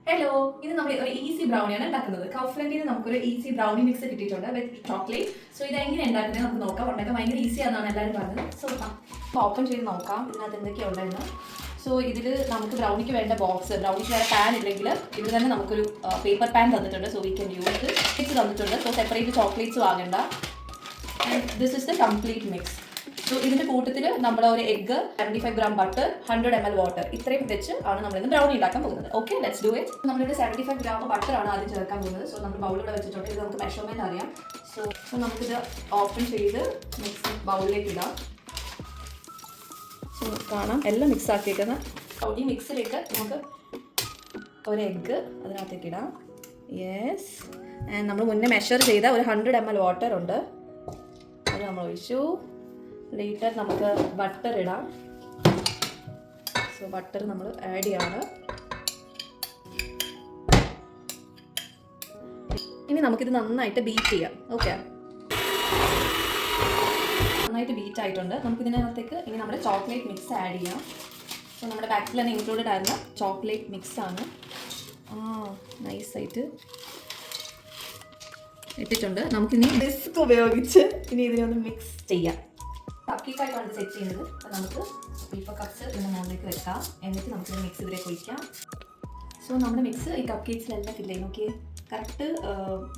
Hello, ഇത് നമ്മൾ ഒരു ഈസി ബ്രൗണിയാണ് ഉണ്ടാക്കുന്നത്. കൗഫ്ലൻഡിൽ നിന്ന് നമുക്കൊരു ഈസി ബ്രൗണി മിക്സ് കിട്ടിയിട്ടുണ്ട് വിത്ത് ചോക്ലേറ്റ്. സോ ഇത് എങ്ങനെ ഉണ്ടാക്കുന്നത് നമുക്ക് നോക്കാം. ഉണ്ടാക്കാൻ ഭയങ്കര ഈസി ആണെന്നാണ് എല്ലാവരും പറഞ്ഞത്. സോ ഓപ്പൺ ചെയ്ത് നോക്കാം ഇതിനകത്ത് എന്തൊക്കെയാണ് ഉള്ളതെന്ന്. സോ ഇതിൽ നമുക്ക് ബ്രൗണിക്ക് വേണ്ട ബോക്സ്, ബ്രൗണിക്ക് വേറെ പാൻ ഇല്ലെങ്കിൽ ഇവിടെ തന്നെ നമുക്കൊരു പേപ്പർ പാൻ തന്നിട്ടുണ്ട്. സോ വി ക്യാൻ യൂസ് ഇത് തന്നിട്ടുണ്ട്. സോ സെപ്പറേറ്റ് ചോക്ലേറ്റ്സ് വാങ്ങണ്ട. This is the complete mix. So ഇതിൻ്റെ കൂട്ടത്തിൽ നമ്മൾ ഒരു egg, 75 gram butter, 100 ml water, ഇത്രയും വെച്ച് ആണ് നമ്മളിന്ന് ബ്രൗണി ഉണ്ടാക്കാൻ പോകുന്നത്. Okay, let's do it. നമ്മളിവിടെ 75 gram ബട്ടർ ആണ് ആദ്യം ചേർക്കാൻ പോകുന്നത്. സോ നമ്മൾ ബൗളിലൂടെ വെച്ചിട്ടുണ്ട്. ഇത് നമുക്ക് മെഷർമെൻറ്റ് അറിയാം. സോ നമുക്കിത് ഓപ്പൺ ചെയ്ത് മിക്സ് ബൗളിലേക്ക് ഇടാം. സോ കാണാം എല്ലാം മിക്സ് ആക്കിയിരിക്കുന്നത്. ഈ മിക്സിലേക്ക് നമുക്ക് ഒരു എഗ്ഗ് അതിനകത്തേക്ക് ഇടാം. യെസ്. ആൻഡ് നമ്മൾ മുന്നേ മെഷർ ചെയ്ത ഒരു 100 ml വാട്ടർ ഉണ്ട്, അത് നമ്മൾ ഒഴിച്ചു. ലേറ്റർ നമുക്ക് ബട്ടർ ഇടാം. സോ ബട്ടർ നമ്മൾ ആഡ് ചെയ്യാണ്. ഇനി നമുക്കിത് നന്നായിട്ട് ബീറ്റ് ചെയ്യാം. ഓക്കെ, നന്നായിട്ട് ബീറ്റ് ആയിട്ടുണ്ട്. നമുക്കിതിനകത്തേക്ക് ഇനി നമ്മുടെ ചോക്ലേറ്റ് മിക്സ് ആഡ് ചെയ്യാം. സോ നമ്മുടെ പാക്കിൽ തന്നെ ഇൻക്ലൂഡഡ് ആയിരുന്ന ചോക്ലേറ്റ് മിക്സ് ആണ്. നൈസായിട്ട് ഇട്ടിട്ടുണ്ട്. നമുക്കിനി ഡിസ്ക് ഉപയോഗിച്ച് ഇനി ഇതിനൊന്ന് മിക്സ് ചെയ്യാം. കപ്പ് കേക്കായിട്ടാണ് ഇത് സെറ്റ് ചെയ്യുന്നത്. അപ്പോൾ നമുക്ക് ഇപ്പോൾ കപ്സ് ഇതിൻ്റെ മുകളിലേക്ക് വെക്കാം. എന്നിട്ട് നമുക്ക് മിക്സ് ഇതിലേക്ക് ഒഴിക്കാം. സോ നമ്മുടെ മിക്സ് ഈ കപ്പ് കേക്സിലെല്ലാം ഫില്ല് ചെയ്യും. ഓക്കെ, കറക്റ്റ്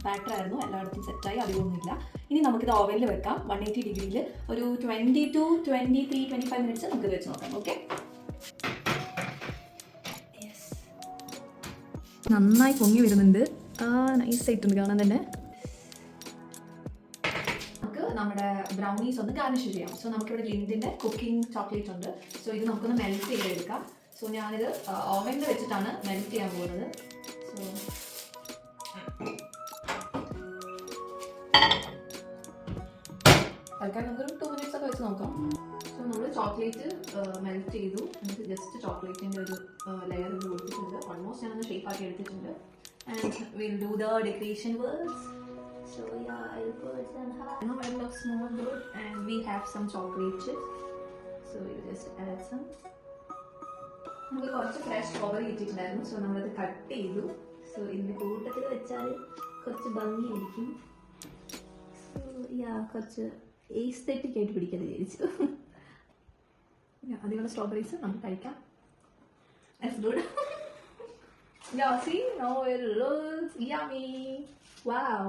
ബാറ്റർ ആയിരുന്നു, എല്ലായിടത്തും സെറ്റായി, അധികമൊന്നുമില്ല. ഇനി നമുക്കിത് ഓവനിൽ വെക്കാം 180 ഡിഗ്രിയിൽ ഒരു 20 to 23-25 മിനിറ്റ്സ് നമുക്ക് വെച്ച് നോക്കാം. ഓക്കെ, നന്നായി പൊങ്ങി വരുന്നുണ്ട്. നൈസായിട്ടുണ്ട് കാണാൻ തന്നെ. നമ്മുടെ ബ്രൗണീസ് ഒന്ന് ഗാർണിഷ് ചെയ്യാം. സോ നമുക്കിവിടെ ലിൻഡിൻ്റെ കുക്കിംഗ് ചോക്ലേറ്റ് ഉണ്ട്. സോ ഇത് നമുക്കൊന്ന് മെൽറ്റ് ചെയ്തെടുക്കാം. സോ ഞാനിത് ഓവനിൽ വെച്ചിട്ടാണ് മെൽറ്റ് ചെയ്യാൻ പോകുന്നത്. സോ തൽക്കാലം നമുക്കൊരു 2 minutes ഒക്കെ വെച്ച് നോക്കാം. സോ നമ്മൾ ചോക്ലേറ്റ് മെൽറ്റ് ചെയ്തു. നമുക്ക് ജസ്റ്റ് ചോക്ലേറ്റിൻ്റെ ഒരു ലെയർ ഇത് കൊടുത്തിട്ടുണ്ട്. ഓൾമോസ്റ്റ് ഞാനൊന്ന് ഷേപ്പ് ആക്കി എടുത്തിട്ടുണ്ട്. And will do the decoration works. So yeah, I'll put some hot. Now it looks more good, and we have some chocolate chips. So we'll just add some. നമുക്ക് കുറച്ച് fresh strawberry കിട്ടിയിട്ടുണ്ടായിരുന്നു. So നമ്മളത് cut ചെയ്തു. So ഇതിൻ്റെ കൂട്ടത്തിൽ വെച്ചാൽ കുറച്ച് ഭംഗിയായിരിക്കും. സോ യാ, കുറച്ച് എസ്തെറ്റിക് ആയിട്ട് പിടിക്കാൻ വിചാരിച്ചു. അതിനുള്ള സ്ട്രോബെറീസ് നമുക്ക് കഴിക്കാം. That's good. Yeah, see, now it looks yummy. Wow.